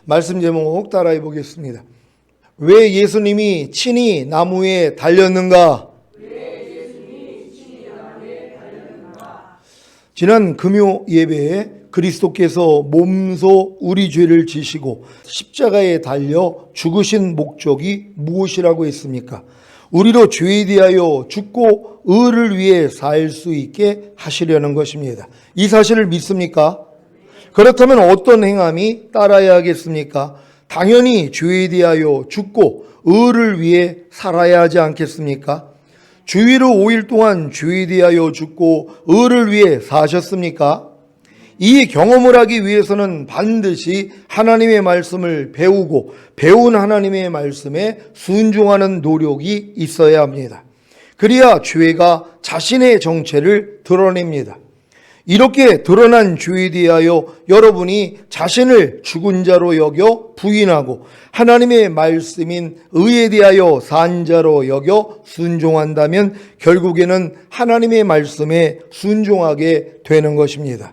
말씀 제목 따라해 보겠습니다. 왜 예수님이 친히 나무에 달렸는가? 지난 금요 예배에 그리스도께서 몸소 우리 죄를 지시고 십자가에 달려 죽으신 목적이 무엇이라고 했습니까? 우리로 죄에 대하여 죽고 의를 위해 살 수 있게 하시려는 것입니다. 이 사실을 믿습니까? 그렇다면 어떤 행함이 따라야 하겠습니까? 당연히 죄에 대하여 죽고 의를 위해 살아야 하지 않겠습니까? 주일로 5일 동안 죄에 대하여 죽고 의를 위해 사셨습니까? 이 경험을 하기 위해서는 반드시 하나님의 말씀을 배우고 배운 하나님의 말씀에 순종하는 노력이 있어야 합니다. 그래야 죄가 자신의 정체를 드러냅니다. 이렇게 드러난 죄에 대하여 여러분이 자신을 죽은 자로 여겨 부인하고 하나님의 말씀인 의에 대하여 산 자로 여겨 순종한다면 결국에는 하나님의 말씀에 순종하게 되는 것입니다.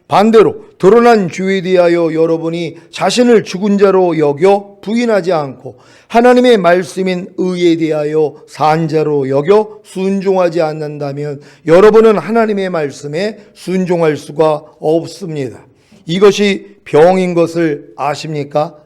반대로 드러난 죄에 대하여 여러분이 자신을 죽은 자로 여겨 부인하지 않고 하나님의 말씀인 의에 대하여 산 자로 여겨 순종하지 않는다면 여러분은 하나님의 말씀에 순종할 수가 없습니다. 이것이 병인 것을 아십니까?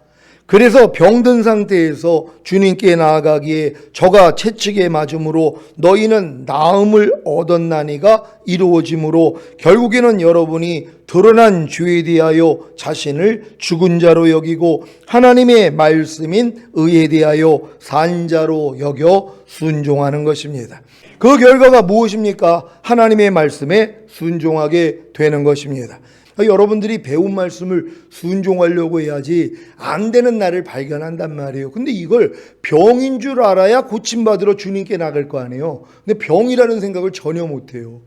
그래서 병든 상태에서 주님께 나아가기에 저가 채찍에 맞음으로 너희는 나음을 얻었나니가 이루어지므로 결국에는 여러분이 드러난 죄에 대하여 자신을 죽은 자로 여기고 하나님의 말씀인 의에 대하여 산 자로 여겨 순종하는 것입니다. 그 결과가 무엇입니까? 하나님의 말씀에 순종하게 되는 것입니다. 여러분들이 배운 말씀을 순종하려고 해야지 안 되는 날을 발견한단 말이에요. 근데 이걸 병인 줄 알아야 고침받으러 주님께 나갈 거 아니에요. 근데 병이라는 생각을 전혀 못해요.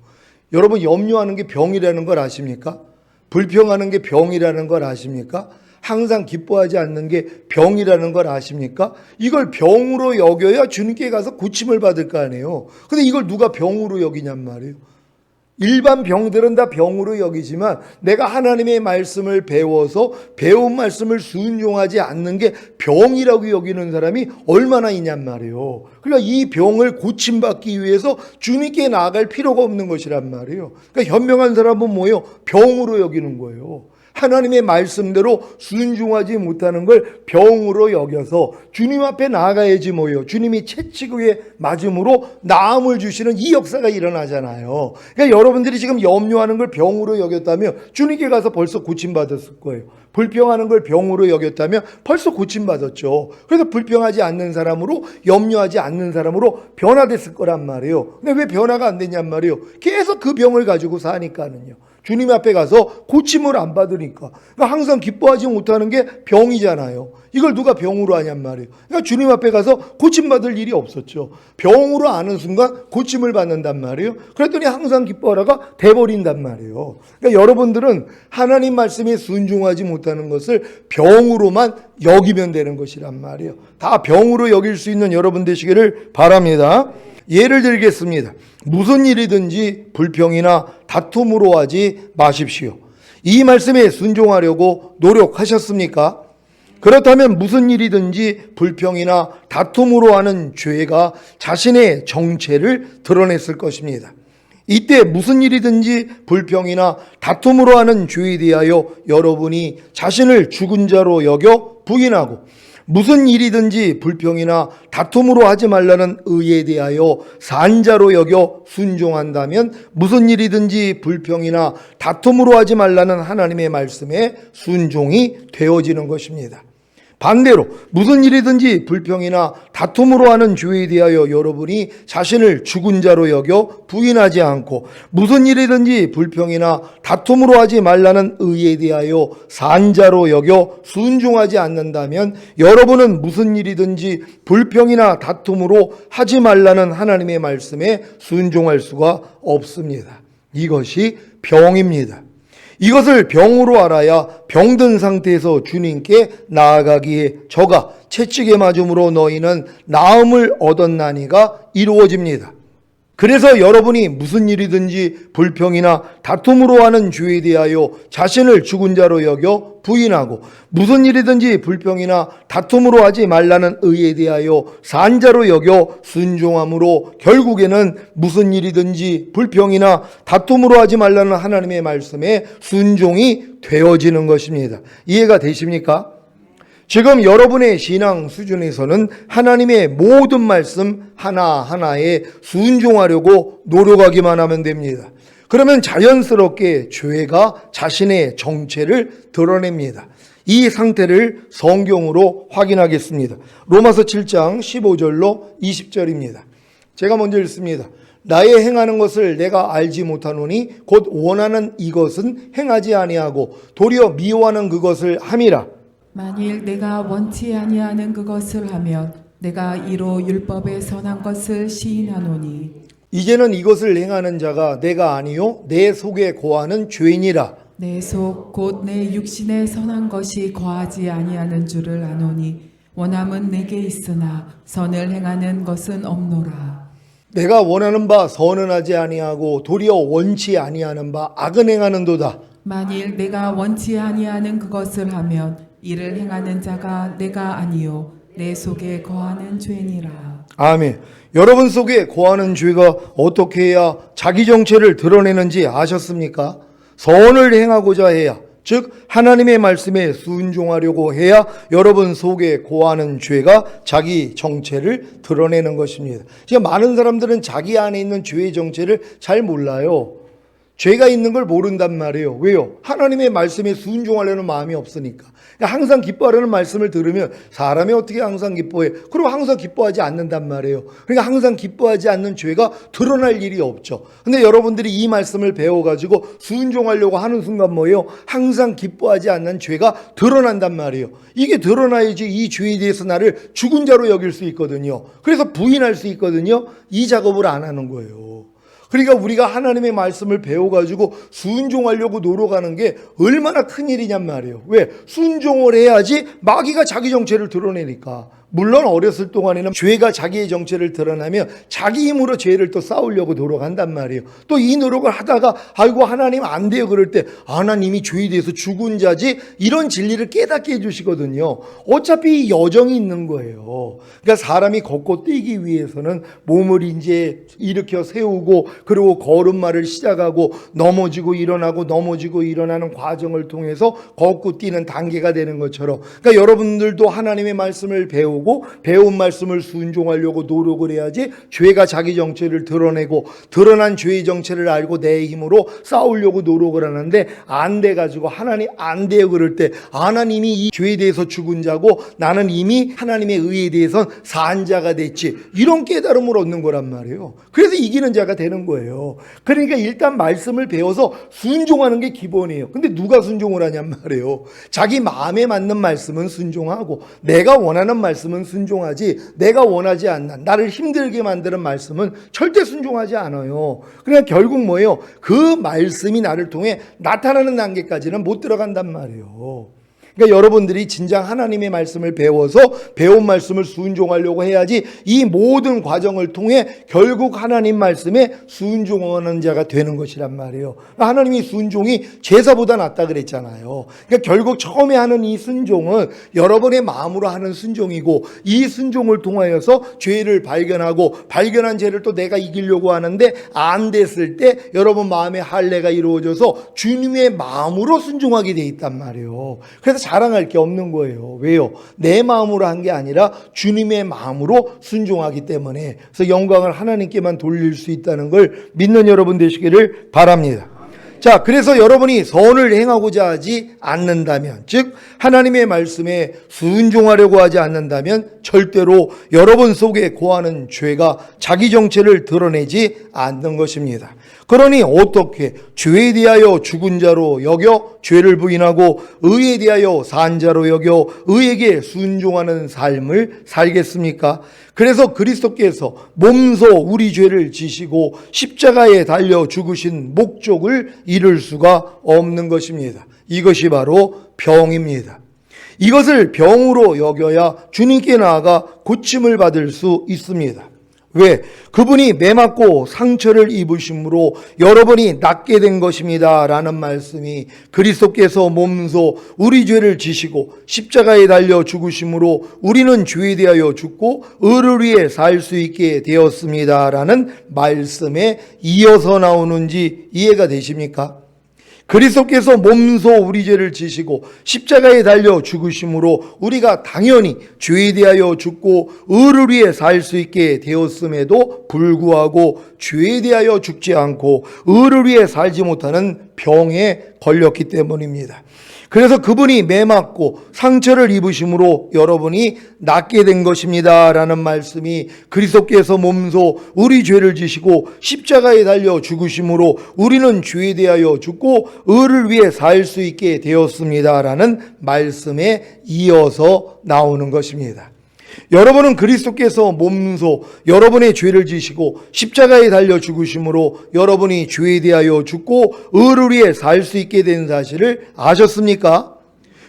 여러분 염려하는 게 병이라는 걸 아십니까? 불평하는 게 병이라는 걸 아십니까? 항상 기뻐하지 않는 게 병이라는 걸 아십니까? 이걸 병으로 여겨야 주님께 가서 고침을 받을 거 아니에요. 근데 이걸 누가 병으로 여기냔 말이에요. 일반 병들은 다 병으로 여기지만 내가 하나님의 말씀을 배워서 배운 말씀을 순종하지 않는 게 병이라고 여기는 사람이 얼마나 있냔 말이에요. 그러니까 이 병을 고침받기 위해서 주님께 나아갈 필요가 없는 것이란 말이에요. 그러니까 현명한 사람은 뭐예요? 병으로 여기는 거예요. 하나님의 말씀대로 순종하지 못하는 걸 병으로 여겨서 주님 앞에 나아가야지 뭐예요. 주님이 채찍에 맞음으로 나음을 주시는 이 역사가 일어나잖아요. 그러니까 여러분들이 지금 염려하는 걸 병으로 여겼다면 주님께 가서 벌써 고침받았을 거예요. 불평하는 걸 병으로 여겼다면 벌써 고침받았죠. 그래서 불평하지 않는 사람으로 염려하지 않는 사람으로 변화됐을 거란 말이에요. 근데 왜 변화가 안 되냔 말이에요. 계속 그 병을 가지고 사니까는요. 주님 앞에 가서 고침을 안 받으니까. 그러니까 항상 기뻐하지 못하는 게 병이잖아요. 이걸 누가 병으로 하냔 말이에요. 그러니까 주님 앞에 가서 고침받을 일이 없었죠. 병으로 아는 순간 고침을 받는단 말이에요. 그랬더니 항상 기뻐하다가 돼버린단 말이에요. 그러니까 여러분들은 하나님 말씀에 순종하지 못하는 것을 병으로만 여기면 되는 것이란 말이에요. 다 병으로 여길 수 있는 여러분 되시기를 바랍니다. 예를 들겠습니다. 무슨 일이든지 불평이나 다툼으로 하지 마십시오. 이 말씀에 순종하려고 노력하셨습니까? 그렇다면 무슨 일이든지 불평이나 다툼으로 하는 죄가 자신의 정체를 드러냈을 것입니다. 이때 무슨 일이든지 불평이나 다툼으로 하는 죄에 대하여 여러분이 자신을 죽은 자로 여겨 부인하고 무슨 일이든지 불평이나 다툼으로 하지 말라는 의에 대하여 산 자로 여겨 순종한다면 무슨 일이든지 불평이나 다툼으로 하지 말라는 하나님의 말씀에 순종이 되어지는 것입니다. 반대로 무슨 일이든지 불평이나 다툼으로 하는 죄에 대하여 여러분이 자신을 죽은 자로 여겨 부인하지 않고 무슨 일이든지 불평이나 다툼으로 하지 말라는 의에 대하여 산 자로 여겨 순종하지 않는다면 여러분은 무슨 일이든지 불평이나 다툼으로 하지 말라는 하나님의 말씀에 순종할 수가 없습니다. 이것이 병입니다. 이것을 병으로 알아야 병든 상태에서 주님께 나아가기에 저가 채찍에 맞음으로 너희는 나음을 얻었나니가 이루어집니다. 그래서 여러분이 무슨 일이든지 불평이나 다툼으로 하는 죄에 대하여 자신을 죽은 자로 여겨 부인하고, 무슨 일이든지 불평이나 다툼으로 하지 말라는 의에 대하여 산 자로 여겨 순종함으로 결국에는 무슨 일이든지 불평이나 다툼으로 하지 말라는 하나님의 말씀에 순종이 되어지는 것입니다. 이해가 되십니까? 지금 여러분의 신앙 수준에서는 하나님의 모든 말씀 하나하나에 순종하려고 노력하기만 하면 됩니다. 그러면 자연스럽게 죄가 자신의 정체를 드러냅니다. 이 상태를 성경으로 확인하겠습니다. 로마서 7장 15절로 20절입니다. 제가 먼저 읽습니다. 나의 행하는 것을 내가 알지 못하노니 곧 원하는 이것은 행하지 아니하고 도리어 미워하는 그것을 함이라. 만일 내가 원치 아니하는 그것을 하면 내가 이로 율법의 선한 것을 시인하노니 이제는 이것을 행하는 자가 내가 아니요 내 속에 거하는 죄인이라. 내 속 곧 내 육신에 선한 것이 거하지 아니하는 줄을 아노니 원함은 내게 있으나 선을 행하는 것은 없노라. 내가 원하는 바 선은 하지 아니하고 도리어 원치 아니하는 바 악은 행하는도다. 만일 내가 원치 아니하는 그것을 하면 이를 행하는 자가 내가 아니요 내 속에 거하는 죄니라. 아멘. 여러분 속에 거하는 죄가 어떻게 해야 자기 정체를 드러내는지 아셨습니까? 선을 행하고자 해야, 즉 하나님의 말씀에 순종하려고 해야 여러분 속에 거하는 죄가 자기 정체를 드러내는 것입니다. 지금 많은 사람들은 자기 안에 있는 죄의 정체를 잘 몰라요. 죄가 있는 걸 모른단 말이에요. 왜요? 하나님의 말씀에 순종하려는 마음이 없으니까. 항상 기뻐하려는 말씀을 들으면 사람이 어떻게 항상 기뻐해? 그리고 항상 기뻐하지 않는단 말이에요. 그러니까 항상 기뻐하지 않는 죄가 드러날 일이 없죠. 근데 여러분들이 이 말씀을 배워가지고 순종하려고 하는 순간 뭐예요? 항상 기뻐하지 않는 죄가 드러난단 말이에요. 이게 드러나야지 이 죄에 대해서 나를 죽은 자로 여길 수 있거든요. 그래서 부인할 수 있거든요. 이 작업을 안 하는 거예요. 그러니까 우리가 하나님의 말씀을 배워가지고 순종하려고 노력하는 게 얼마나 큰일이냔 말이에요. 왜? 순종을 해야지 마귀가 자기 정체를 드러내니까. 물론 어렸을 동안에는 죄가 자기의 정체를 드러나면 자기 힘으로 죄를 또 싸우려고 노력한단 말이에요. 또 이 노력을 하다가 아이고 하나님 안 돼요 그럴 때 하나님이 죄에 대해서 죽은 자지 이런 진리를 깨닫게 해주시거든요. 어차피 여정이 있는 거예요. 그러니까 사람이 걷고 뛰기 위해서는 몸을 이제 일으켜 세우고 그리고 걸음마를 시작하고 넘어지고 일어나고 넘어지고 일어나는 과정을 통해서 걷고 뛰는 단계가 되는 것처럼, 그러니까 여러분들도 하나님의 말씀을 배우고 배운 말씀을 순종하려고 노력을 해야지 죄가 자기 정체를 드러내고 드러난 죄의 정체를 알고 내 힘으로 싸우려고 노력을 하는데 안 돼가지고 하나님 안 돼요 그럴 때 하나님이 이 죄에 대해서 죽은 자고 나는 이미 하나님의 의에 대해서 산 자가 됐지, 이런 깨달음을 얻는 거란 말이에요. 그래서 이기는 자가 되는 거예요. 그러니까 일단 말씀을 배워서 순종하는 게 기본이에요. 근데 누가 순종을 하냔 말이에요. 자기 마음에 맞는 말씀은 순종하고 내가 원하는 말씀은 순종하지, 내가 원하지 않는 나를 힘들게 만드는 말씀은 절대 순종하지 않아요. 그러니까 결국 뭐예요? 그 말씀이 나를 통해 나타나는 단계까지는 못 들어간단 말이에요. 그러니까 여러분들이 진정 하나님의 말씀을 배워서 배운 말씀을 순종하려고 해야지 이 모든 과정을 통해 결국 하나님 말씀에 순종하는 자가 되는 것이란 말이에요. 하나님이 순종이 제사보다 낫다 그랬잖아요. 그러니까 결국 처음에 하는 이 순종은 여러분의 마음으로 하는 순종이고, 이 순종을 통하여서 죄를 발견하고 발견한 죄를 또 내가 이기려고 하는데 안 됐을 때 여러분 마음에 할례가 이루어져서 주님의 마음으로 순종하게 돼 있단 말이에요. 그래서 자랑할 게 없는 거예요. 왜요? 내 마음으로 한 게 아니라 주님의 마음으로 순종하기 때문에. 그래서 영광을 하나님께만 돌릴 수 있다는 걸 믿는 여러분 되시기를 바랍니다. 자, 그래서 여러분이 선을 행하고자 하지 않는다면, 즉 하나님의 말씀에 순종하려고 하지 않는다면 절대로 여러분 속에 거하는 죄가 자기 정체를 드러내지 않는 것입니다. 그러니 어떻게 죄에 대하여 죽은 자로 여겨 죄를 부인하고 의에 대하여 산 자로 여겨 의에게 순종하는 삶을 살겠습니까? 그래서 그리스도께서 몸소 우리 죄를 지시고 십자가에 달려 죽으신 목적을 이룰 수가 없는 것입니다. 이것이 바로 병입니다. 이것을 병으로 여겨야 주님께 나아가 고침을 받을 수 있습니다. 왜? 그분이 매맞고 상처를 입으심으로 여러분이 낫게 된 것입니다 라는 말씀이 그리스도께서 몸소 우리 죄를 지시고 십자가에 달려 죽으심으로 우리는 죄에 대하여 죽고 의를 위해 살 수 있게 되었습니다 라는 말씀에 이어서 나오는지 이해가 되십니까? 그리스도께서 몸소 우리 죄를 지시고 십자가에 달려 죽으심으로 우리가 당연히 죄에 대하여 죽고 의를 위해 살 수 있게 되었음에도 불구하고 죄에 대하여 죽지 않고 의를 위해 살지 못하는 병에 걸렸기 때문입니다. 그래서 그분이 매맞고 상처를 입으심으로 여러분이 낫게 된 것입니다 라는 말씀이 그리스도께서 몸소 우리 죄를 지시고 십자가에 달려 죽으심으로 우리는 죄에 대하여 죽고 의를 위해 살 수 있게 되었습니다 라는 말씀에 이어서 나오는 것입니다. 여러분은 그리스도께서 몸소 여러분의 죄를 지시고 십자가에 달려 죽으심으로 여러분이 죄에 대하여 죽고 의를 위해 살 수 있게 된 사실을 아셨습니까?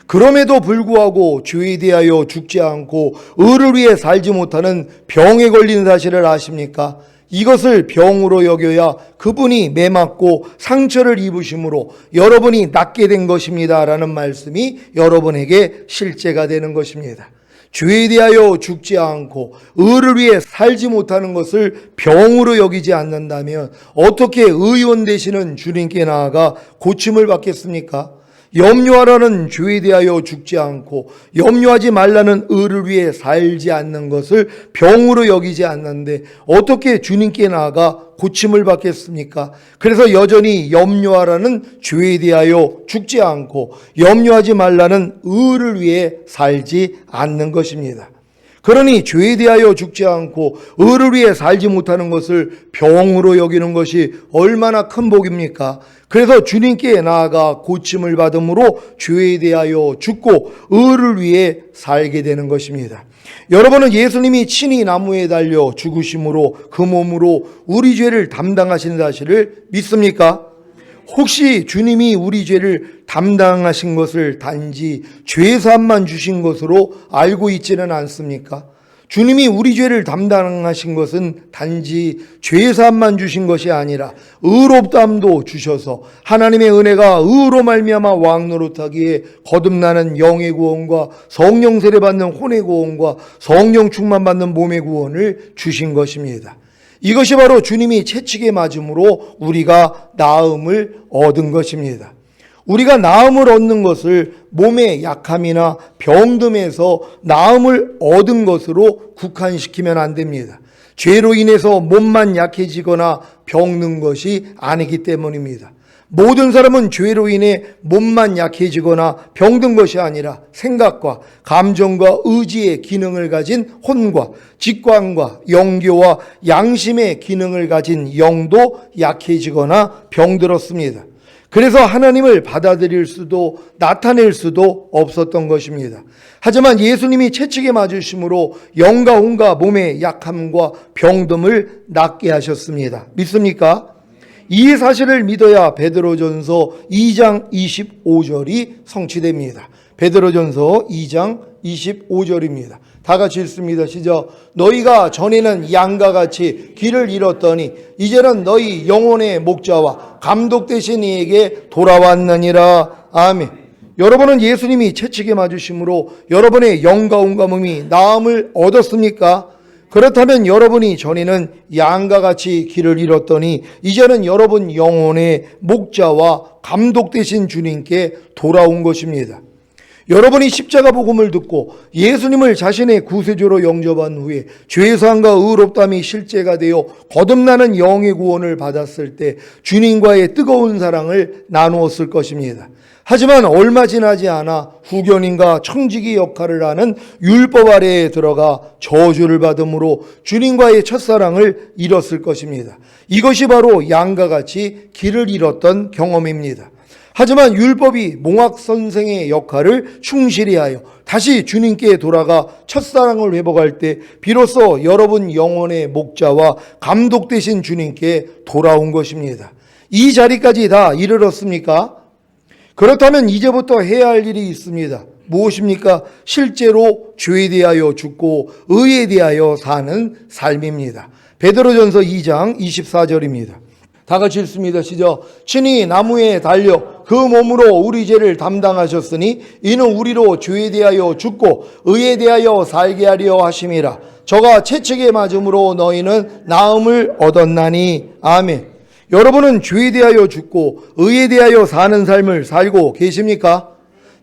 그럼에도 불구하고 죄에 대하여 죽지 않고 의를 위해 살지 못하는 병에 걸린 사실을 아십니까? 이것을 병으로 여겨야 그분이 매맞고 상처를 입으심으로 여러분이 낫게 된 것입니다 라는 말씀이 여러분에게 실제가 되는 것입니다. 죄에 대하여 죽지 않고 의를 위해 살지 못하는 것을 병으로 여기지 않는다면 어떻게 의원 되시는 주님께 나아가 고침을 받겠습니까? 염려하라는 죄에 대하여 죽지 않고 염려하지 말라는 의를 위해 살지 않는 것을 병으로 여기지 않는데 어떻게 주님께 나아가 고침을 받겠습니까? 그래서 여전히 염려하라는 죄에 대하여 죽지 않고 염려하지 말라는 의를 위해 살지 않는 것입니다. 그러니 죄에 대하여 죽지 않고 의를 위해 살지 못하는 것을 병으로 여기는 것이 얼마나 큰 복입니까? 그래서 주님께 나아가 고침을 받음으로 죄에 대하여 죽고 의를 위해 살게 되는 것입니다. 여러분은 예수님이 친히 나무에 달려 죽으심으로 그 몸으로 우리 죄를 담당하신 사실을 믿습니까? 혹시 주님이 우리 죄를 담당하신 것을 단지 죄사함만 주신 것으로 알고 있지는 않습니까? 주님이 우리 죄를 담당하신 것은 단지 죄사함만 주신 것이 아니라 의롭다함도 주셔서 하나님의 은혜가 의로 말미암아 왕노릇하기에 거듭나는 영의 구원과 성령 세례 받는 혼의 구원과 성령 충만 받는 몸의 구원을 주신 것입니다. 이것이 바로 주님이 채찍에 맞음으로 우리가 나음을 얻은 것입니다. 우리가 나음을 얻는 것을 몸의 약함이나 병듦에서 나음을 얻은 것으로 국한시키면 안 됩니다. 죄로 인해서 몸만 약해지거나 병든 것이 아니기 때문입니다. 모든 사람은 죄로 인해 몸만 약해지거나 병든 것이 아니라 생각과 감정과 의지의 기능을 가진 혼과 직관과 영교와 양심의 기능을 가진 영도 약해지거나 병들었습니다. 그래서 하나님을 받아들일 수도 나타낼 수도 없었던 것입니다. 하지만 예수님이 채찍에 맞으심으로 영과 혼과 몸의 약함과 병듦을 낫게 하셨습니다. 믿습니까? 이 사실을 믿어야 베드로전서 2장 25절이 성취됩니다. 베드로전서 2장 25절입니다. 다 같이 읽습니다. 시작. 너희가 전에는 양과 같이 길을 잃었더니 이제는 너희 영혼의 목자와 감독 되신 이에게 돌아왔느니라. 아멘. 여러분은 예수님이 채찍에 맞으심으로 여러분의 영과 온과 몸이 나음을 얻었습니까? 그렇다면 여러분이 전에는 양과 같이 길을 잃었더니 이제는 여러분 영혼의 목자와 감독 되신 주님께 돌아온 것입니다. 여러분이 십자가 복음을 듣고 예수님을 자신의 구세주로 영접한 후에 죄사함과 의롭다함이 실제가 되어 거듭나는 영의 구원을 받았을 때 주님과의 뜨거운 사랑을 나누었을 것입니다. 하지만 얼마 지나지 않아 후견인과 청지기 역할을 하는 율법 아래에 들어가 저주를 받음으로 주님과의 첫사랑을 잃었을 것입니다. 이것이 바로 양과 같이 길을 잃었던 경험입니다. 하지만 율법이 몽학 선생의 역할을 충실히 하여 다시 주님께 돌아가 첫사랑을 회복할 때 비로소 여러분 영혼의 목자와 감독 되신 주님께 돌아온 것입니다. 이 자리까지 다 이르렀습니까? 그렇다면 이제부터 해야 할 일이 있습니다. 무엇입니까? 실제로 죄에 대하여 죽고 의에 대하여 사는 삶입니다. 베드로전서 2장 24절입니다. 다 같이 읽습니다. 시작. 친히 나무에 달려 그 몸으로 우리 죄를 담당하셨으니 이는 우리로 죄에 대하여 죽고 의에 대하여 살게 하려 하심이라. 저가 채찍에 맞음으로 너희는 나음을 얻었나니. 아멘. 여러분은 죄에 대하여 죽고 의에 대하여 사는 삶을 살고 계십니까?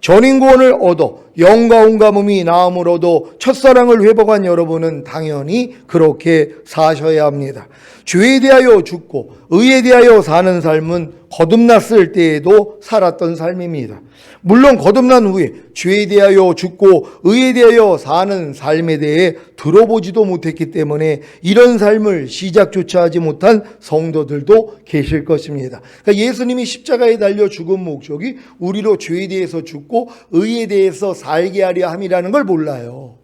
전인구원을 얻어 영과 온과 몸이 나음을 얻어 첫사랑을 회복한 여러분은 당연히 그렇게 사셔야 합니다. 죄에 대하여 죽고 의에 대하여 사는 삶은 거듭났을 때에도 살았던 삶입니다. 물론 거듭난 후에 죄에 대하여 죽고 의에 대하여 사는 삶에 대해 들어보지도 못했기 때문에 이런 삶을 시작조차 하지 못한 성도들도 계실 것입니다. 그러니까 예수님이 십자가에 달려 죽은 목적이 우리로 죄에 대해서 죽고 의에 대해서 살게 하려 함이라는 걸 몰라요.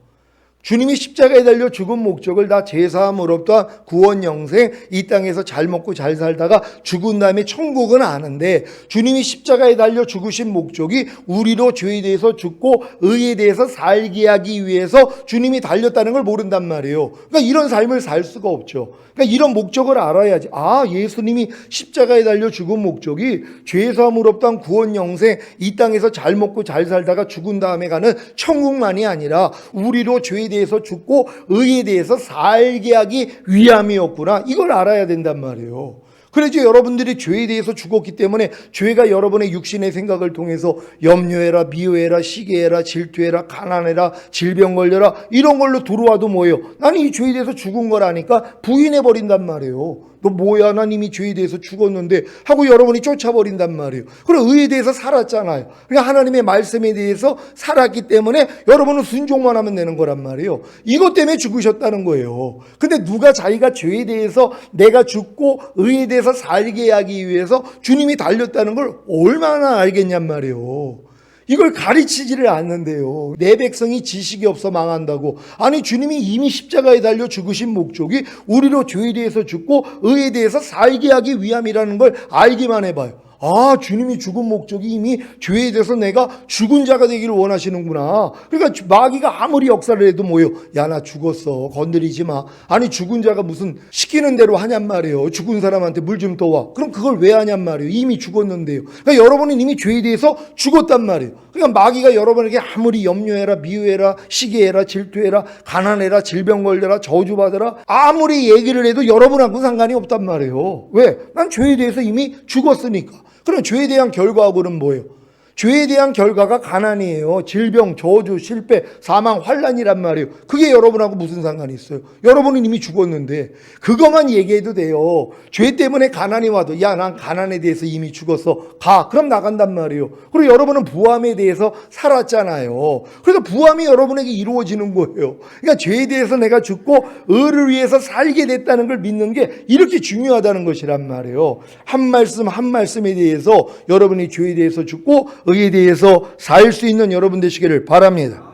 주님이 십자가에 달려 죽은 목적을 다 제사함을 없다 구원 영생 이 땅에서 잘 먹고 잘 살다가 죽은 다음에 천국은 아는데 주님이 십자가에 달려 죽으신 목적이 우리로 죄에 대해서 죽고 의에 대해서 살게 하기 위해서 주님이 달렸다는 걸 모른단 말이에요. 그러니까 이런 삶을 살 수가 없죠. 그러니까 이런 목적을 알아야지. 아, 예수님이 십자가에 달려 죽은 목적이 죄사함을 없다 구원 영생 이 땅에서 잘 먹고 잘 살다가 죽은 다음에 가는 천국만이 아니라 우리로 죄에 대해서 죽고 의에 대해서 살게 하기 위함이었구나. 이걸 알아야 된단 말이에요. 그래서 여러분들이 죄에 대해서 죽었기 때문에 죄가 여러분의 육신의 생각을 통해서 염려해라, 미워해라, 시기해라, 질투해라, 가난해라, 질병 걸려라 이런 걸로 들어와도 뭐예요? 나는 이 죄에 대해서 죽은 거라니까 부인해버린단 말이에요. 너 뭐야? 난 이미 죄에 대해서 죽었는데 하고 여러분이 쫓아버린단 말이에요. 그리고 의에 대해서 살았잖아요. 그러니까 하나님의 말씀에 대해서 살았기 때문에 여러분은 순종만 하면 되는 거란 말이에요. 이것 때문에 죽으셨다는 거예요. 근데 누가 자기가 죄에 대해서 내가 죽고 의에 대해서 살게 하기 위해서 주님이 달렸다는 걸 얼마나 알겠냔 말이에요. 이걸 가르치지를 않는데요. 내 백성이 지식이 없어 망한다고. 아니 주님이 이미 십자가에 달려 죽으신 목적이 우리로 죄에 대해서 죽고 의에 대해서 살게 하기 위함이라는 걸 알기만 해봐요. 아, 주님이 죽은 목적이 이미 죄에 대해서 내가 죽은 자가 되기를 원하시는구나. 그러니까 마귀가 아무리 역사를 해도 뭐예요? 야, 나 죽었어. 건드리지 마. 아니 죽은 자가 무슨 시키는 대로 하냔 말이에요. 죽은 사람한테 물 좀 떠와. 그럼 그걸 왜 하냔 말이에요. 이미 죽었는데요. 그러니까 여러분은 이미 죄에 대해서 죽었단 말이에요. 그러니까 마귀가 여러분에게 아무리 염려해라, 미워해라, 시기해라, 질투해라, 가난해라, 질병 걸려라, 저주받아라 아무리 얘기를 해도 여러분하고 상관이 없단 말이에요. 왜? 난 죄에 대해서 이미 죽었으니까. 그럼 죄에 대한 결과하고는 뭐예요? 죄에 대한 결과가 가난이에요. 질병, 저주, 실패, 사망, 환난이란 말이에요. 그게 여러분하고 무슨 상관이 있어요? 여러분은 이미 죽었는데 그것만 얘기해도 돼요. 죄 때문에 가난이 와도 야, 난 가난에 대해서 이미 죽었어. 가. 그럼 나간단 말이에요. 그리고 여러분은 부함에 대해서 살았잖아요. 그래서 부함이 여러분에게 이루어지는 거예요. 그러니까 죄에 대해서 내가 죽고 의를 위해서 살게 됐다는 걸 믿는 게 이렇게 중요하다는 것이란 말이에요. 한 말씀 한 말씀에 대해서 여러분이 죄에 대해서 죽고 의에 대해서 살 수 있는 여러분 되시기를 바랍니다.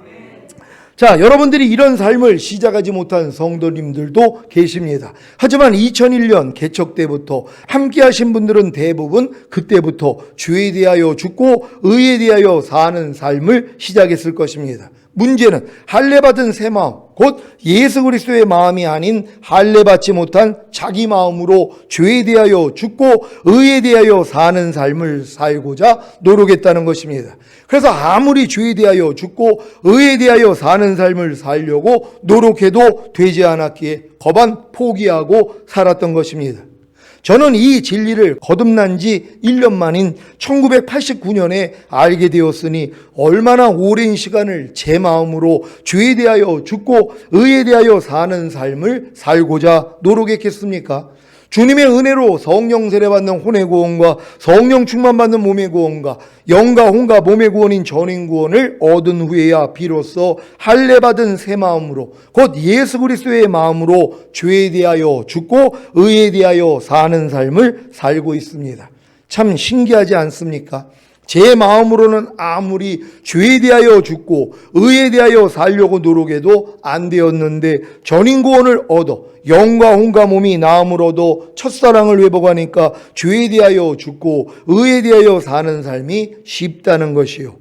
자, 여러분들이 이런 삶을 시작하지 못한 성도님들도 계십니다. 하지만 2001년 개척 때부터 함께 하신 분들은 대부분 그때부터 죄에 대하여 죽고 의에 대하여 사는 삶을 시작했을 것입니다. 문제는 할례받은 새 마음, 곧 예수 그리스도의 마음이 아닌 할례받지 못한 자기 마음으로 죄에 대하여 죽고 의에 대하여 사는 삶을 살고자 노력했다는 것입니다. 그래서 아무리 죄에 대하여 죽고 의에 대하여 사는 삶을 살려고 노력해도 되지 않았기에 거반 포기하고 살았던 것입니다. 저는 이 진리를 거듭난 지 1년 만인 1989년에 알게 되었으니 얼마나 오랜 시간을 제 마음으로 죄에 대하여 죽고 의에 대하여 사는 삶을 살고자 노력했겠습니까? 주님의 은혜로 성령 세례받는 혼의 구원과 성령 충만받는 몸의 구원과 영과 혼과 몸의 구원인 전인 구원을 얻은 후에야 비로소 할례받은 새 마음으로 곧 예수 그리스도의 마음으로 죄에 대하여 죽고 의에 대하여 사는 삶을 살고 있습니다. 참 신기하지 않습니까? 제 마음으로는 아무리 죄에 대하여 죽고 의에 대하여 살려고 노력해도 안 되었는데 전인 구원을 얻어 영과 혼과 몸이 나음을 얻어 첫사랑을 회복하니까 죄에 대하여 죽고 의에 대하여 사는 삶이 쉽다는 것이요.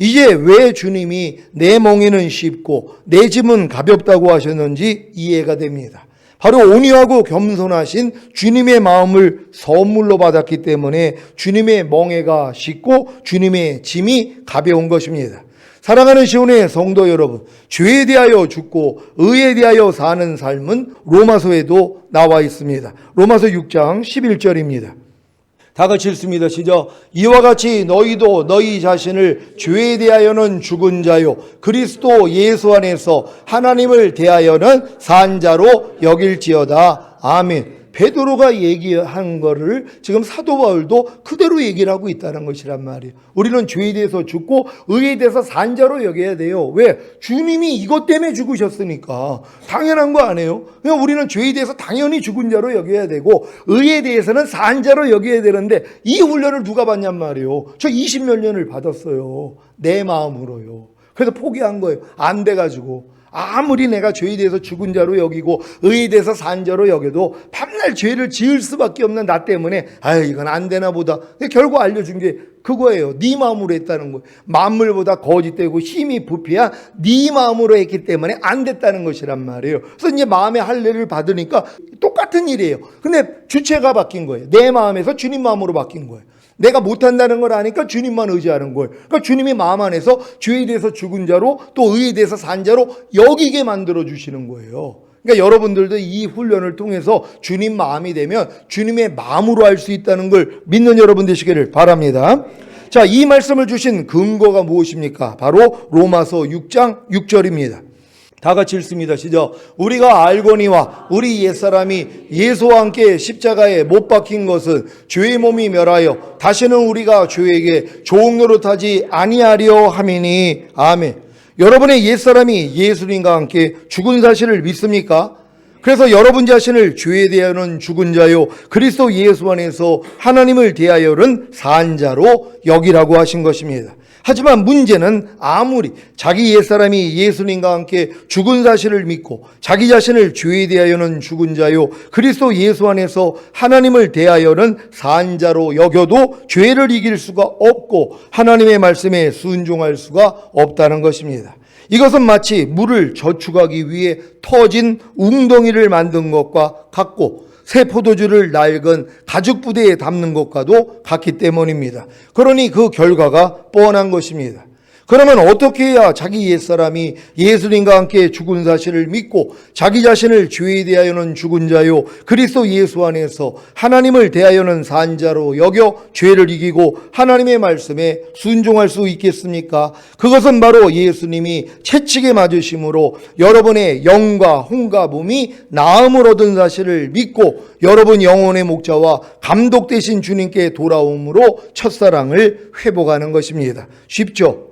이제 왜 주님이 내 멍에는 쉽고 내 짐은 가볍다고 하셨는지 이해가 됩니다. 바로 온유하고 겸손하신 주님의 마음을 선물로 받았기 때문에 주님의 멍에가 쉽고 주님의 짐이 가벼운 것입니다. 사랑하는 시온의 성도 여러분, 죄에 대하여 죽고 의에 대하여 사는 삶은 로마서에도 나와 있습니다. 로마서 6장 11절입니다. 다 같이 읽습니다. 시작. 이와 같이 너희도 너희 자신을 죄에 대하여는 죽은 자요 그리스도 예수 안에서 하나님을 대하여는 산 자로 여길지어다. 아멘. 베드로가 얘기한 거를 지금 사도 바울도 그대로 얘기를 하고 있다는 것이란 말이에요. 우리는 죄에 대해서 죽고 의에 대해서 산 자로 여겨야 돼요. 왜? 주님이 이것 때문에 죽으셨으니까. 당연한 거 아니에요? 그냥 우리는 죄에 대해서 당연히 죽은 자로 여겨야 되고 의에 대해서는 산 자로 여겨야 되는데 이 훈련을 누가 받냔 말이에요. 저 20몇 년을 받았어요. 내 마음으로요. 그래서 포기한 거예요. 안 돼가지고. 아무리 내가 죄에 대해서 죽은 자로 여기고 의에 대해서 산 자로 여겨도 밤날 죄를 지을 수밖에 없는 나 때문에 이건 안 되나 보다. 결국 알려준 게 그거예요. 네 마음으로 했다는 거예요. 만물보다 거짓되고 힘이 부패한 네 마음으로 했기 때문에 안 됐다는 것이란 말이에요. 그래서 이제 마음의 할례를 받으니까 똑같은 일이에요. 근데 주체가 바뀐 거예요. 내 마음에서 주님 마음으로 바뀐 거예요. 내가 못한다는 걸 아니까 주님만 의지하는 거예요. 그러니까 주님이 마음 안에서 죄에 대해서 죽은 자로 또 의에 대해서 산 자로 여기게 만들어 주시는 거예요. 그러니까 여러분들도 이 훈련을 통해서 주님 마음이 되면 주님의 마음으로 할 수 있다는 걸 믿는 여러분 되시기를 바랍니다. 자, 이 말씀을 주신 근거가 무엇입니까? 바로 로마서 6장 6절입니다. 다 같이 읽습니다. 시작. 우리가 알거니와 우리 옛사람이 예수와 함께 십자가에 못 박힌 것은 죄의 몸이 멸하여 다시는 우리가 죄에게 종노릇 하지 아니하려 함이니. 아멘. 여러분의 옛사람이 예수님과 함께 죽은 사실을 믿습니까? 그래서 여러분 자신을 죄에 대하여는 죽은 자요 그리스도 예수 안에서 하나님을 대하여는 산 자로 여기라고 하신 것입니다. 하지만 문제는 아무리 자기 옛사람이 예수님과 함께 죽은 사실을 믿고 자기 자신을 죄에 대하여는 죽은 자요 그리스도 예수 안에서 하나님을 대하여는 산 자로 여겨도 죄를 이길 수가 없고 하나님의 말씀에 순종할 수가 없다는 것입니다. 이것은 마치 물을 저축하기 위해 터진 웅덩이를 만든 것과 같고 새 포도주를 낡은 가죽 부대에 담는 것과도 같기 때문입니다. 그러니 그 결과가 뻔한 것입니다. 그러면 어떻게 해야 자기 옛사람이 예수님과 함께 죽은 사실을 믿고 자기 자신을 죄에 대하여는 죽은 자요 그리스도 예수 안에서 하나님을 대하여는 산 자로 여겨 죄를 이기고 하나님의 말씀에 순종할 수 있겠습니까? 그것은 바로 예수님이 채찍에 맞으심으로 여러분의 영과 혼과 몸이 나음을 얻은 사실을 믿고 여러분 영혼의 목자와 감독 되신 주님께 돌아옴으로 첫사랑을 회복하는 것입니다. 쉽죠?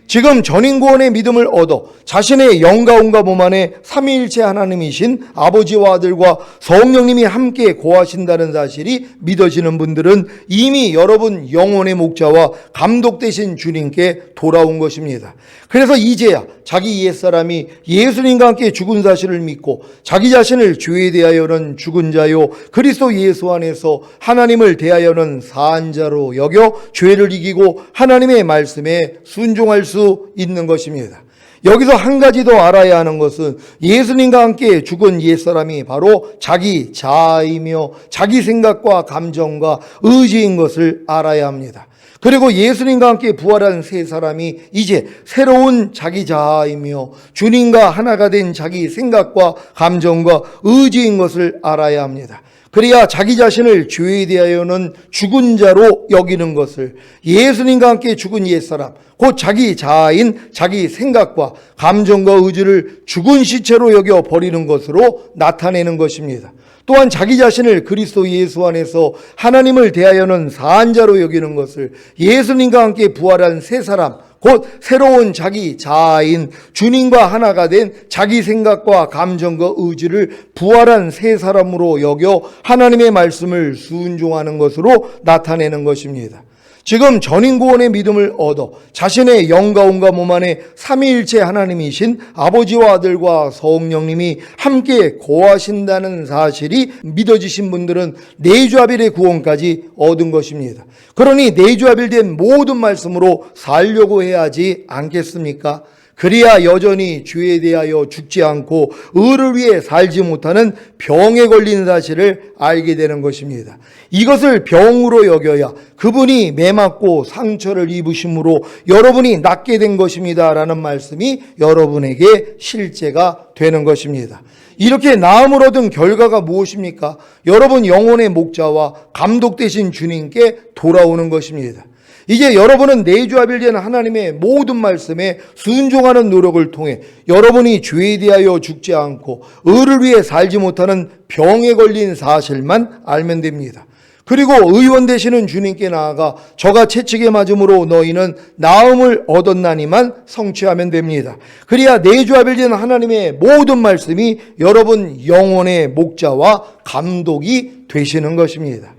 지금 전인구원의 믿음을 얻어 자신의 영과 혼과 몸 안에 삼위일체 하나님이신 아버지와 아들과 성령님이 함께 거하신다는 사실이 믿어지는 분들은 이미 여러분 영혼의 목자와 감독 되신 주님께 돌아온 것입니다. 그래서 이제야 자기 옛사람이 예수님과 함께 죽은 사실을 믿고 자기 자신을 죄에 대하여는 죽은 자요 그리스도 예수 안에서 하나님을 대하여는 산 자로 여겨 죄를 이기고 하나님의 말씀에 순종할 수 있는 것입니다. 여기서 한 가지 더 알아야 하는 것은 예수님과 함께 죽은 옛사람이 바로 자기 자아이며 자기 생각과 감정과 의지인 것을 알아야 합니다. 그리고 예수님과 함께 부활한 새 사람이 이제 새로운 자기 자아이며 주님과 하나가 된 자기 생각과 감정과 의지인 것을 알아야 합니다. 그래야 자기 자신을 죄에 대하여는 죽은 자로 여기는 것을 예수님과 함께 죽은 옛사람, 곧 자기 자아인 자기 생각과 감정과 의지를 죽은 시체로 여겨 버리는 것으로 나타내는 것입니다. 또한 자기 자신을 그리스도 예수 안에서 하나님을 대하여는 산 자로 여기는 것을 예수님과 함께 부활한 새 사람, 곧 새로운 자기 자아인 주님과 하나가 된 자기 생각과 감정과 의지를 부활한 새 사람으로 여겨 하나님의 말씀을 순종하는 것으로 나타내는 것입니다. 지금 전인구원의 믿음을 얻어 자신의 영과 온과 몸 안에 삼위일체 하나님이신 아버지와 아들과 성령님이 함께 거하신다는 사실이 믿어지신 분들은 내주하빌의 구원까지 얻은 것입니다. 그러니 내주하빌된 모든 말씀으로 살려고 해야 하지 않겠습니까? 그래야 여전히 죄에 대하여 죽지 않고 의를 위해 살지 못하는 병에 걸린 사실을 알게 되는 것입니다. 이것을 병으로 여겨야 그분이 매맞고 상처를 입으심으로 여러분이 낫게 된 것입니다 라는 말씀이 여러분에게 실제가 되는 것입니다. 이렇게 나음을 얻은 결과가 무엇입니까? 여러분 영혼의 목자와 감독 되신 주님께 돌아오는 것입니다. 이제 여러분은 내주하빌된 하나님의 모든 말씀에 순종하는 노력을 통해 여러분이 죄에 대하여 죽지 않고 의를 위해 살지 못하는 병에 걸린 사실만 알면 됩니다. 그리고 의원 되시는 주님께 나아가 저가 채찍에 맞음으로 너희는 나음을 얻었나니만 성취하면 됩니다. 그래야 내주하빌된 하나님의 모든 말씀이 여러분 영혼의 목자와 감독이 되시는 것입니다.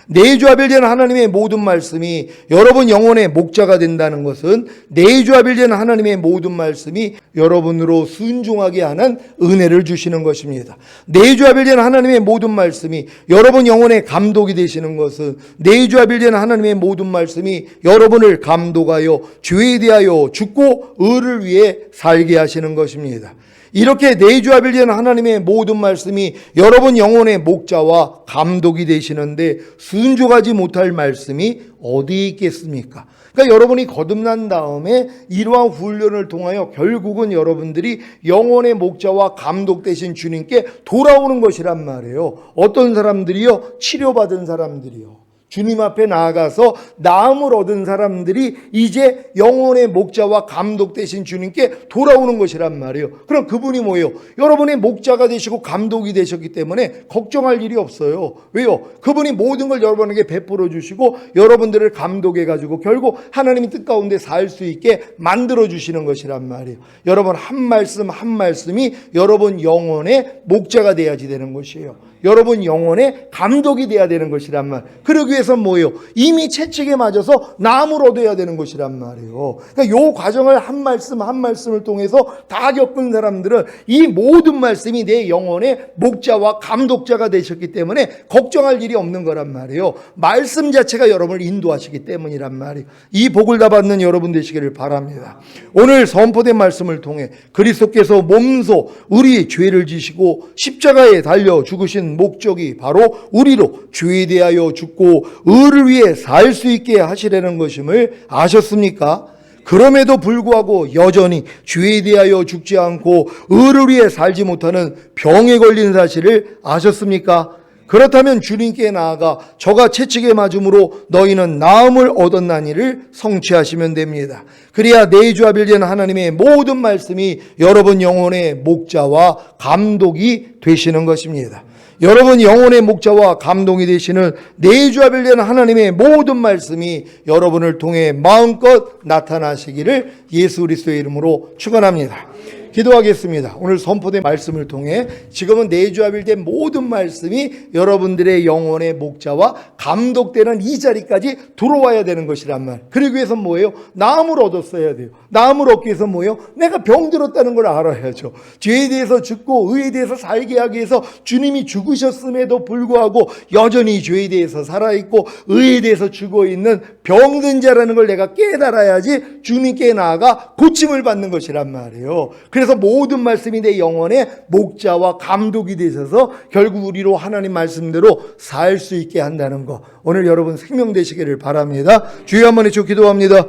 내주하빌된 하나님의 모든 말씀이 여러분 영혼의 목자가 된다는 것은 내주하빌된 하나님의 모든 말씀이 여러분으로 순종하게 하는 은혜를 주시는 것입니다. 내주하빌된 하나님의 모든 말씀이 여러분 영혼의 감독이 되시는 것은 내주하빌된 하나님의 모든 말씀이 여러분을 감독하여 죄에 대하여 죽고 의를 위해 살게 하시는 것입니다. 이렇게 내주하빌된 하나님의 모든 말씀이 여러분 영혼의 목자와 감독이 되시는데 순종하지 못할 말씀이 어디 있겠습니까? 그러니까 여러분이 거듭난 다음에 이러한 훈련을 통하여 결국은 여러분들이 영혼의 목자와 감독 되신 주님께 돌아오는 것이란 말이에요. 어떤 사람들이요? 치료받은 사람들이요. 주님 앞에 나아가서 나음을 얻은 사람들이 이제 영혼의 목자와 감독 되신 주님께 돌아오는 것이란 말이에요. 그럼 그분이 뭐예요? 여러분의 목자가 되시고 감독이 되셨기 때문에 걱정할 일이 없어요. 왜요? 그분이 모든 걸 여러분에게 베풀어 주시고 여러분들을 감독해 가지고 결국 하나님의 뜻 가운데 살 수 있게 만들어 주시는 것이란 말이에요. 여러분 한 말씀 한 말씀이 여러분 영혼의 목자가 돼야지 되는 것이에요. 여러분 영혼의 감독이 돼야 되는 것이란 말. 그러기 위해서 뭐예요? 이미 채찍에 맞아서 나음을 얻어야 되는 것이란 말이에요. 그러니까 이 과정을 한 말씀 한 말씀을 통해서 다 겪은 사람들은 이 모든 말씀이 내 영혼의 목자와 감독자가 되셨기 때문에 걱정할 일이 없는 거란 말이에요. 말씀 자체가 여러분을 인도하시기 때문이란 말이에요. 이 복을 다 받는 여러분 되시기를 바랍니다. 오늘 선포된 말씀을 통해 그리스도께서 몸소 우리의 죄를 지시고 십자가에 달려 죽으신 목적이 바로 우리로 죄에 대하여 죽고 의를 위해 살 수 있게 하시려는 것임을 아셨습니까? 그럼에도 불구하고 여전히 죄에 대하여 죽지 않고 의를 위해 살지 못하는 병에 걸린 사실을 아셨습니까? 그렇다면 주님께 나아가 저가 채찍에 맞음으로 너희는 나음을 얻었나니를 성취하시면 됩니다. 그래야 내주하빌된 하나님의 모든 말씀이 여러분 영혼의 목자와 감독이 되시는 것입니다. 여러분 영혼의 목자와 감독이 되시는 내주하빌된 하나님의 모든 말씀이 여러분을 통해 마음껏 나타나시기를 예수 그리스도의 이름으로 축원합니다. 기도하겠습니다. 오늘 선포된 말씀을 통해 지금은 내주하빌된 모든 말씀이 여러분들의 영혼의 목자와 감독되는 이 자리까지 들어와야 되는 것이란 말. 그러기 위해서 뭐예요? 나음을 얻었어야 돼요. 나음을 얻기 위해서 뭐예요? 내가 병들었다는 걸 알아야죠. 죄에 대해서 죽고 의에 대해서 살게 하기 위해서 주님이 죽으셨음에도 불구하고 여전히 죄에 대해서 살아있고 의에 대해서 죽어있는 병든 자라는 걸 내가 깨달아야지 주님께 나아가 고침을 받는 것이란 말이에요. 그래서 모든 말씀이 내 영혼의 목자와 감독이 되셔서 결국 우리로 하나님 말씀대로 살 수 있게 한다는 거, 오늘 여러분 생명 되시기를 바랍니다. 주여 한번 해주 기도합니다.